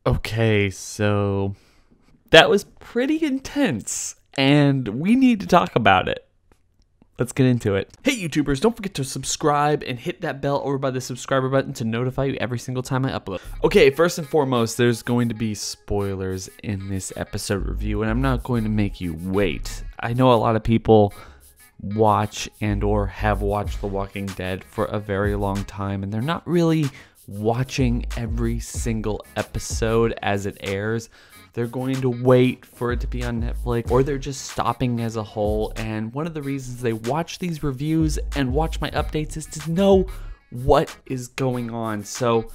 Okay, so that was pretty intense, and we need to talk about it. Let's get into it. Hey YouTubers, don't forget to subscribe and hit that bell over by the subscriber button to notify you every single time I upload. Okay, first and foremost, there's going to be spoilers in this episode review, and I'm not going to make you wait. I know a lot of people watch and or have watched The Walking Dead for a very long time, and they're not really watching every single episode as it airs. They're going to wait for it to be on Netflix, or they're just stopping as a whole. And one of the reasons they watch these reviews and watch my updates is to know what is going on. So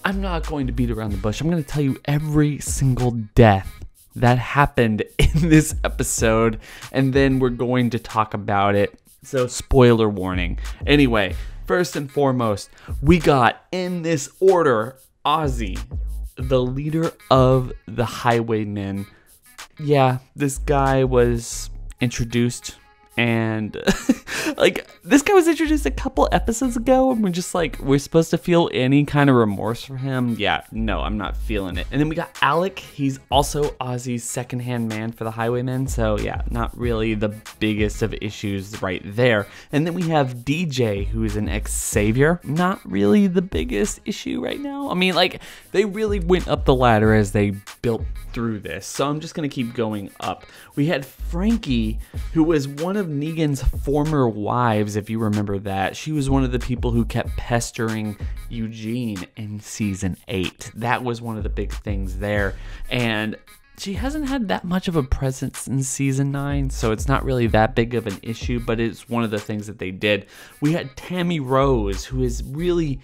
I'm not going to beat around the bush. I'm going to tell you every single death that happened in this episode, and then we're going to talk about it. So spoiler warning. Anyway, first and foremost, we got, in this order, Ozzy, the leader of the Highwaymen. Yeah, this guy was introduced, and like, this guy was introduced a couple episodes ago, and we're just like, we're supposed to feel any kind of remorse for him. Yeah, no, I'm not feeling it. And then we got Alec. He's also Ozzy's second-hand man for the Highwaymen, so yeah, not really the biggest of issues right there. And then we have DJ, who is an ex-savior. Not really the biggest issue right now. I mean, like, they really went up the ladder as they built through this, so I'm just gonna keep going up. We had Frankie, who was one of Negan's former wives, if you remember that. She was one of the people who kept pestering Eugene in season 8. That was one of the big things there, and she hasn't had that much of a presence in season 9, so it's not really that big of an issue, but it's one of the things that they did. We had Tammy Rose, who has really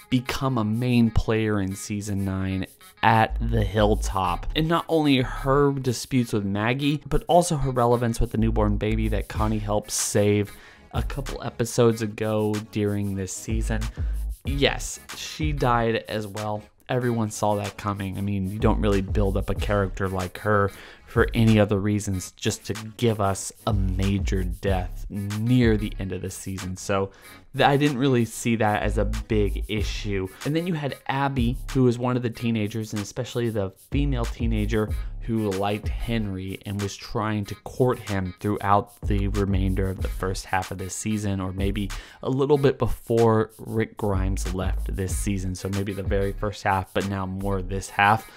become a main player in season 9 at the Hilltop. And not only her disputes with Maggie, but also her relevance with the newborn baby that Connie helped save a couple episodes ago during this season. Yes, she died as well. Everyone saw that coming. I mean, you don't really build up a character like her for any other reasons, just to give us a major death near the end of the season. So I didn't really see that as a big issue. And then you had Abby, who was one of the teenagers, and especially the female teenager who liked Henry and was trying to court him throughout the remainder of the first half of this season, or maybe a little bit before Rick Grimes left this season. So maybe the very first half, but now more this half.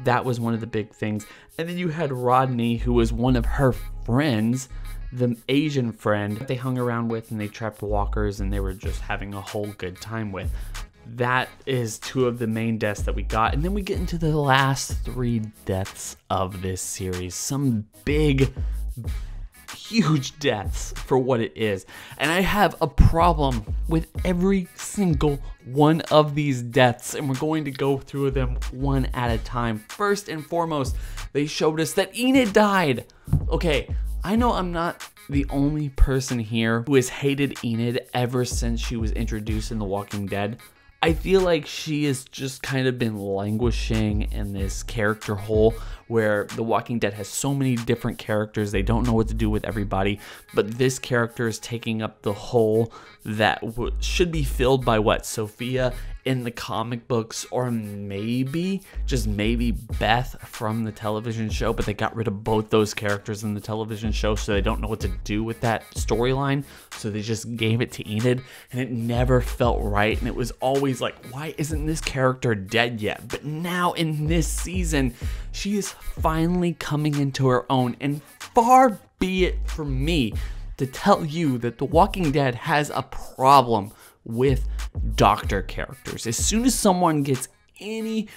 That was one of the big things. And then you had Rodney, who was one of her friends, the Asian friend they hung around with, and they trapped walkers, and they were just having a whole good time with. That is two of the main deaths that we got. And then we get into the last 3 deaths of this series. Some big, huge deaths for what it is. And I have a problem with every single one of these deaths, and we're going to go through them one at a time. First and foremost, they showed us that Enid died. Okay, I know I'm not the only person here who has hated Enid ever since she was introduced in The Walking Dead. I feel like she has just kind of been languishing in this character hole where The Walking Dead has so many different characters, they don't know what to do with everybody, but this character is taking up the hole that should be filled by what, Sophia in the comic books, or maybe, just maybe, Beth from the television show, but they got rid of both those characters in the television show, so they don't know what to do with that storyline, so they just gave it to Enid, and it never felt right, and it was always like, why isn't this character dead yet? But now in this season, she is finally coming into her own, and far be it from me to tell you that The Walking Dead has a problem with doctor characters. As soon as someone gets any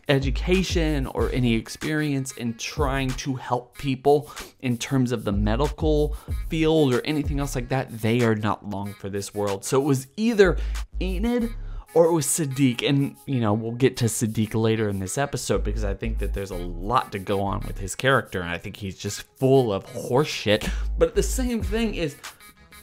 education or any experience in trying to help people in terms of the medical field or anything else like that, they are not long for this world. So it was either Enid or it was Siddiq, and you know, we'll get to Siddiq later in this episode because I think that there's a lot to go on with his character, and I think he's just full of horseshit. But the same thing is,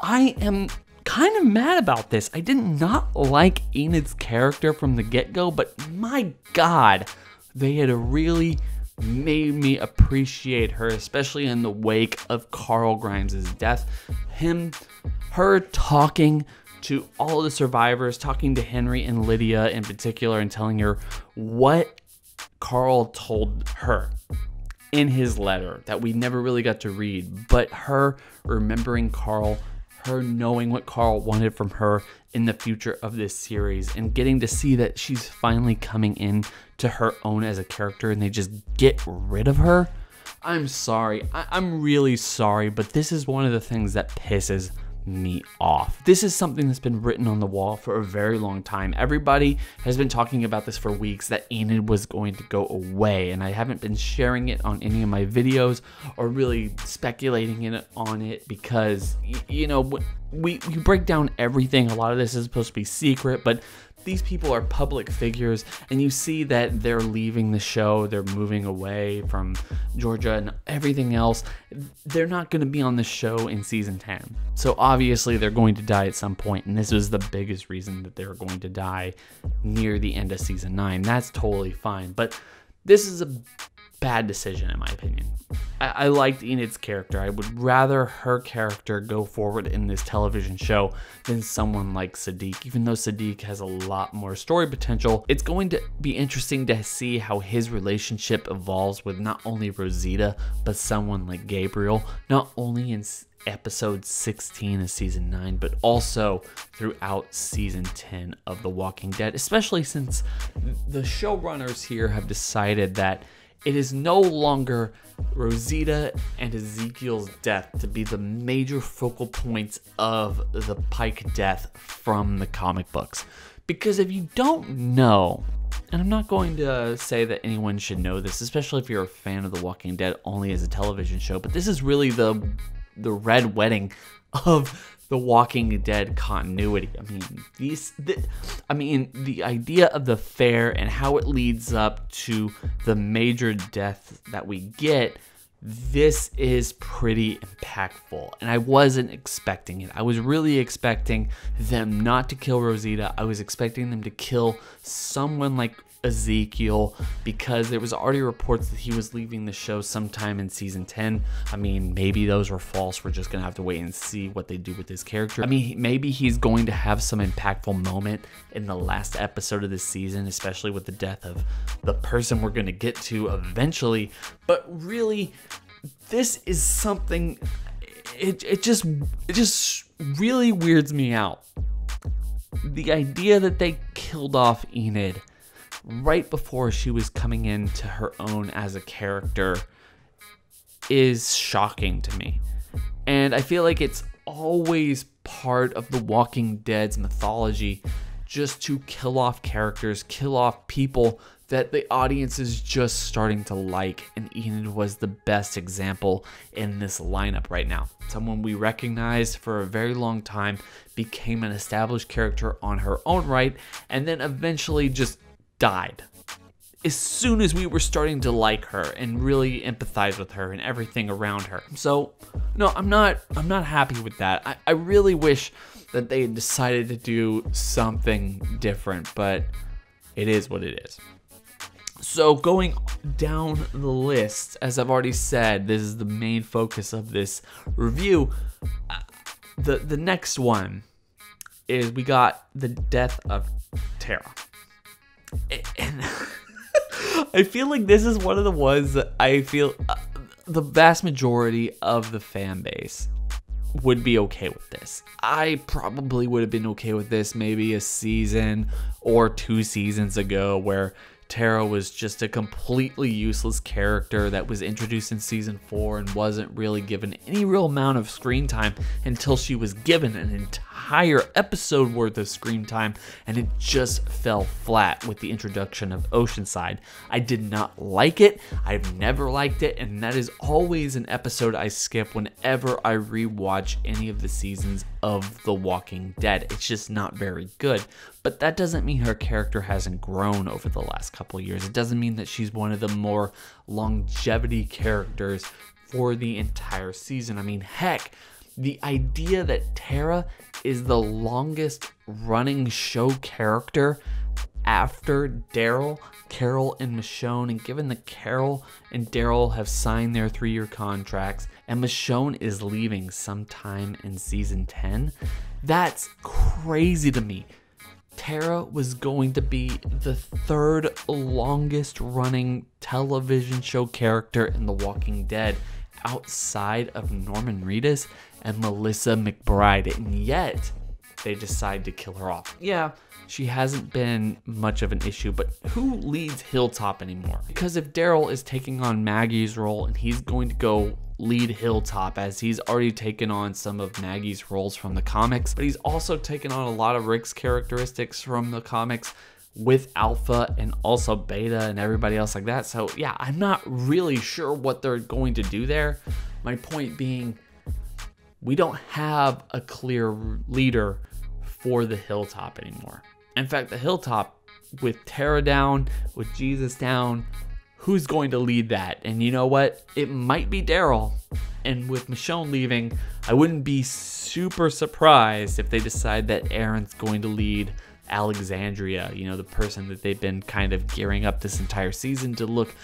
I am kind of mad about this. I did not like Enid's character from the get-go, but my God, they had really made me appreciate her, especially in the wake of Carl Grimes' death. Her talking to all the survivors, talking to Henry and Lydia in particular, and telling her what Carl told her in his letter that we never really got to read, but her remembering Carl, her knowing what Carl wanted from her in the future of this series, and getting to see that she's finally coming in to her own as a character and they just get rid of her. I'm sorry. I'm really sorry, but this is one of the things that pisses me off. This is something that's been written on the wall for a very long time. Everybody has been talking about this for weeks, that Enid was going to go away, and I haven't been sharing it on any of my videos or really speculating on it because, you know, we break down everything. A lot of this is supposed to be secret, but these people are public figures, and you see that they're leaving the show, they're moving away from Georgia and everything else. They're not going to be on the show in season 10. So obviously they're going to die at some point, and this was the biggest reason that they're going to die near the end of season 9. That's totally fine, but this is a bad decision in my opinion. I liked Enid's character. I would rather her character go forward in this television show than someone like Siddiq. Even though Siddiq has a lot more story potential, it's going to be interesting to see how his relationship evolves with not only Rosita, but someone like Gabriel, not only in episode 16 of season 9, but also throughout season 10 of The Walking Dead, especially since the showrunners here have decided that it is no longer Rosita and Ezekiel's death to be the major focal points of the Pike death from the comic books. Because if you don't know, and I'm not going to say that anyone should know this, especially if you're a fan of The Walking Dead only as a television show, but this is really the red wedding of The Walking Dead continuity. I mean, the idea of the fair and how it leads up to the major death that we get, this is pretty impactful, and I wasn't expecting it. I was really expecting them not to kill Rosita. I was expecting them to kill someone like Ezekiel, because there was already reports that he was leaving the show sometime in season 10. I mean, maybe those were false. We're just gonna have to wait and see what they do with his character. I mean, maybe he's going to have some impactful moment in the last episode of this season, especially with the death of the person we're gonna get to eventually. But really, this is something, it just really weirds me out. The idea that they killed off Enid right before she was coming into her own as a character is shocking to me. And I feel like it's always part of The Walking Dead's mythology just to kill off characters, kill off people that the audience is just starting to like. And Enid was the best example in this lineup right now. Someone we recognized for a very long time, became an established character on her own right, and then eventually just died as soon as we were starting to like her and really empathize with her and everything around her. So no, I'm not happy with that. I really wish that they had decided to do something different, but it is what it is. So going down the list, as I've already said, this is the main focus of this review. The next one is we got the death of Tara. And I feel like this is one of the ones that I feel the vast majority of the fan base would be okay with this. I probably would have been okay with this maybe a season or 2 seasons ago, where Tara was just a completely useless character that was introduced in season 4 and wasn't really given any real amount of screen time until she was given an entire episode worth of screen time, and it just fell flat with the introduction of Oceanside. I did not like it. I've never liked it, and that is always an episode I skip whenever I rewatch any of the seasons of The Walking Dead. It's just not very good. But that doesn't mean her character hasn't grown over the last couple of years. It doesn't mean that she's one of the more longevity characters for the entire season. I mean, heck, the idea that Tara is the longest running show character after Daryl, Carol, and Michonne, and given that Carol and Daryl have signed their 3-year contracts and Michonne is leaving sometime in season 10, that's crazy to me. Tara was going to be the third longest running television show character in The Walking Dead outside of Norman Reedus and Melissa McBride, and yet they decide to kill her off. Yeah, she hasn't been much of an issue, but who leads Hilltop anymore? Because if Daryl is taking on Maggie's role and he's going to go lead Hilltop, as he's already taken on some of Maggie's roles from the comics, but he's also taken on a lot of Rick's characteristics from the comics with Alpha and also Beta and everybody else like that. So yeah, I'm not really sure what they're going to do there. My point being, we don't have a clear leader for the Hilltop anymore. In fact, the Hilltop, with Tara down, with Jesus down, who's going to lead that? And you know what? It might be Daryl. And with Michonne leaving, I wouldn't be super surprised if they decide that Aaron's going to lead Alexandria, you know, the person that they've been kind of gearing up this entire season to look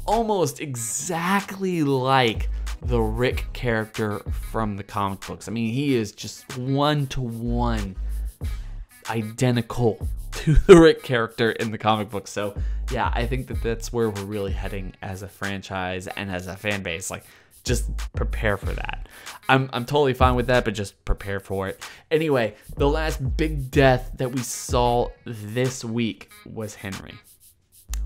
almost exactly like the Rick character from the comic books. I mean, he is just one-to-one identical to the Rick character in the comic book. So yeah, I think that that's where we're really heading as a franchise and as a fan base. Like, just prepare for that. I'm totally fine with that, but just prepare for it. Anyway, the last big death that we saw this week was Henry.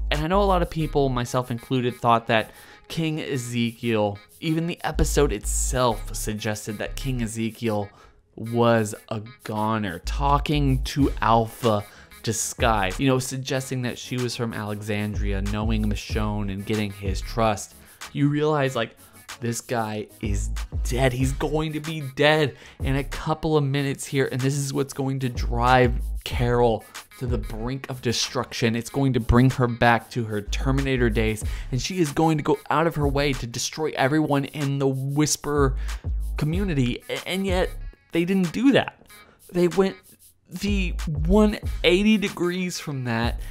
And I know a lot of people, myself included, thought that King Ezekiel, even the episode itself suggested that King Ezekiel was a goner, talking to Alpha disguised, you know, suggesting that she was from Alexandria, knowing Michonne and getting his trust. You realize, like, this guy is dead. He's going to be dead in a couple of minutes here, and this is what's going to drive Carol to the brink of destruction. It's going to bring her back to her Terminator days, and she is going to go out of her way to destroy everyone in the Whisper community, and yet they didn't do that. They went the 180 degrees from that,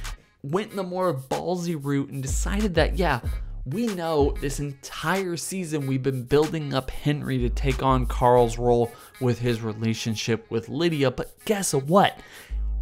went the more ballsy route, and decided that, yeah, we know this entire season we've been building up Henry to take on Carl's role with his relationship with Lydia, but guess what?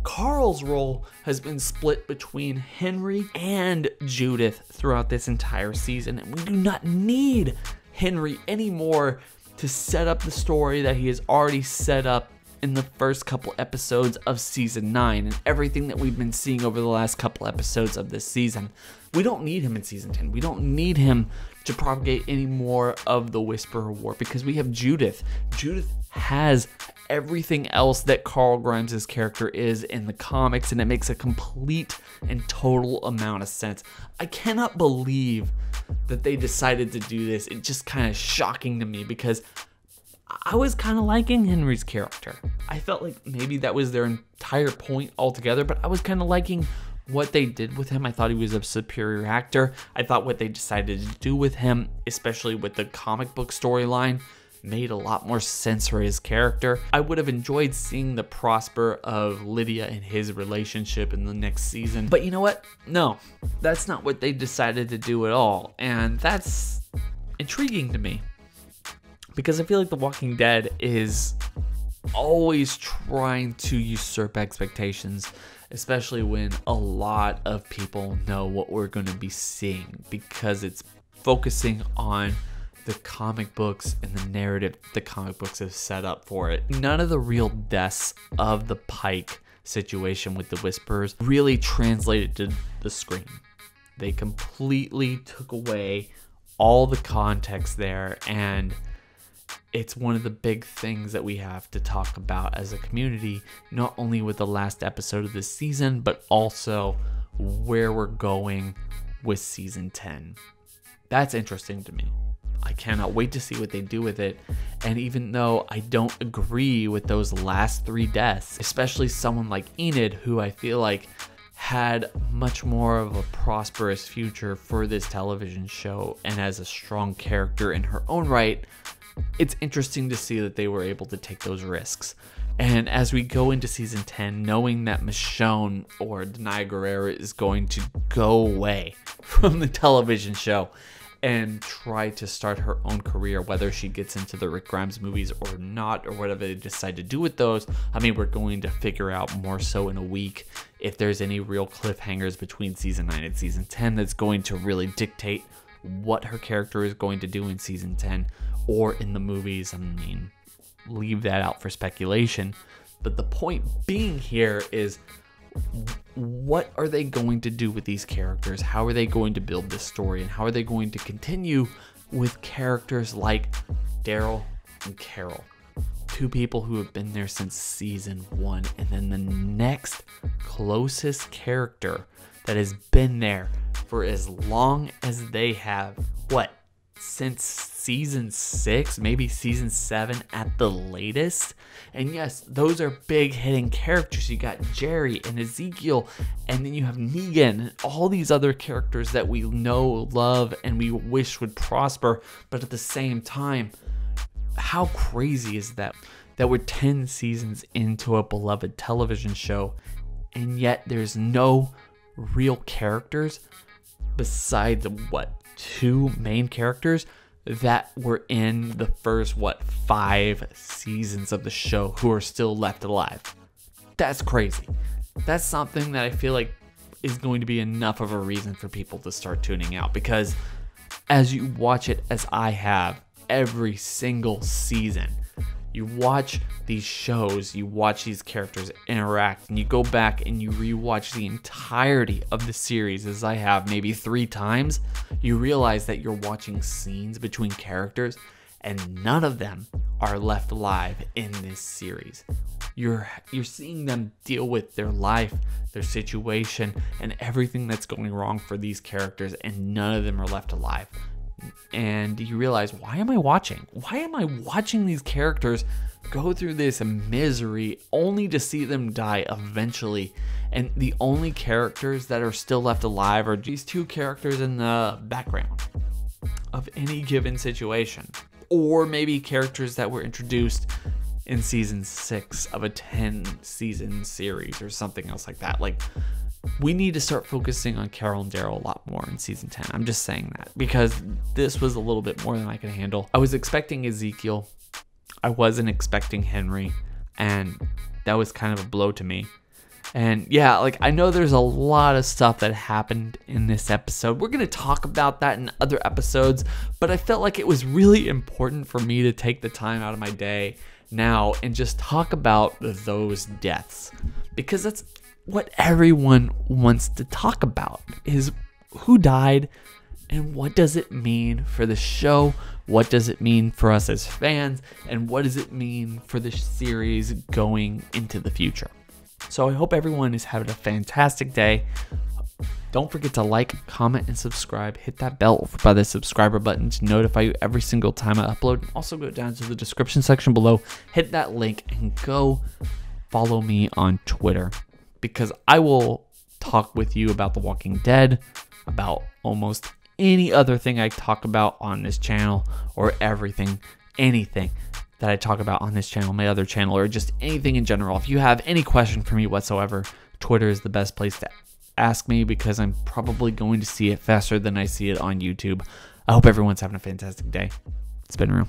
Carl's role has been split between Henry and Judith throughout this entire season, and we do not need Henry anymore to set up the story that he has already set up in the first couple episodes of season 9 and everything that we've been seeing over the last couple episodes of this season. We don't need him in season 10. We don't need him to propagate any more of the Whisperer War because we have Judith. Judith has everything else that Carl Grimes' character is in the comics, and it makes a complete and total amount of sense. I cannot believe that they decided to do this. It's just kind of shocking to me because I was kind of liking Henry's character. I felt like maybe that was their entire point altogether, but I was kind of liking what they did with him. I thought he was a superior actor. I thought what they decided to do with him, especially with the comic book storyline, made a lot more sense for his character. I would have enjoyed seeing the prosper of Lydia and his relationship in the next season. But you know what? No, that's not what they decided to do at all. And that's intriguing to me, because I feel like The Walking Dead is always trying to usurp expectations, especially when a lot of people know what we're going to be seeing, because it's focusing on the comic books and the narrative the comic books have set up for it. None of the real deaths of the Pike situation with the Whisperers really translated to the screen. They completely took away all the context there, and it's one of the big things that we have to talk about as a community, not only with the last episode of this season, but also where we're going with season 10. That's interesting to me. I cannot wait to see what they do with it. And even though I don't agree with those last 3 deaths, especially someone like Enid, who I feel like had much more of a prosperous future for this television show and as a strong character in her own right, it's interesting to see that they were able to take those risks. And as we go into season 10, knowing that Michonne or Denai Guerrera is going to go away from the television show, and try to start her own career, whether she gets into the Rick Grimes movies or not, or whatever they decide to do with those. I mean, we're going to figure out more so in a week if there's any real cliffhangers between season 9 and season 10 that's going to really dictate what her character is going to do in season 10 or in the movies. I mean, leave that out for speculation. But the point being here is, what are they going to do with these characters? How are they going to build this story? And how are they going to continue with characters like Daryl and Carol? Two people who have been there since season 1. And then the next closest character that has been there for as long as they have, since season 6, maybe season 7 at the latest. And yes, those are big hitting characters. You got Jerry and Ezekiel, and then you have Negan and all these other characters that we know, love, and we wish would prosper. But at the same time, how crazy is that we're 10 seasons into a beloved television show, and yet there's no real characters besides 2 main characters that were in the first 5 seasons of the show who are still left alive. That's crazy. That's something that I feel like is going to be enough of a reason for people to start tuning out, because as you watch it, as I have every single season, you watch these shows, you watch these characters interact, and you go back and you rewatch the entirety of the series, as I have maybe 3 times, you realize that you're watching scenes between characters and none of them are left alive in this series. You're seeing them deal with their life, their situation, and everything that's going wrong for these characters, and none of them are left alive. And you realize, why am I watching? Why am I watching these characters go through this misery only to see them die eventually? And the only characters that are still left alive are these 2 characters in the background of any given situation. Or maybe characters that were introduced in season 6 of a 10 season series or something else like that. Like, we need to start focusing on Carol and Daryl a lot more in season 10. I'm just saying that because this was a little bit more than I could handle. I was expecting Ezekiel. I wasn't expecting Henry, and that was kind of a blow to me. And yeah, like, I know there's a lot of stuff that happened in this episode. We're going to talk about that in other episodes, but I felt like it was really important for me to take the time out of my day now and just talk about those deaths, because that's what everyone wants to talk about, is who died and what does it mean for the show, what does it mean for us as fans, and what does it mean for the series going into the future. So I hope everyone is having a fantastic day. Don't forget to like, comment, and subscribe. Hit that bell over by the subscriber button to notify you every single time I upload. Also go down to the description section below, hit that link, and go follow me on Twitter, because I will talk with you about The Walking Dead, about almost any other thing I talk about on this channel, or anything that I talk about on this channel, my other channel, or just anything in general. If you have any question for me whatsoever, Twitter is the best place to ask me, because I'm probably going to see it faster than I see it on YouTube. I hope everyone's having a fantastic day. It's been real.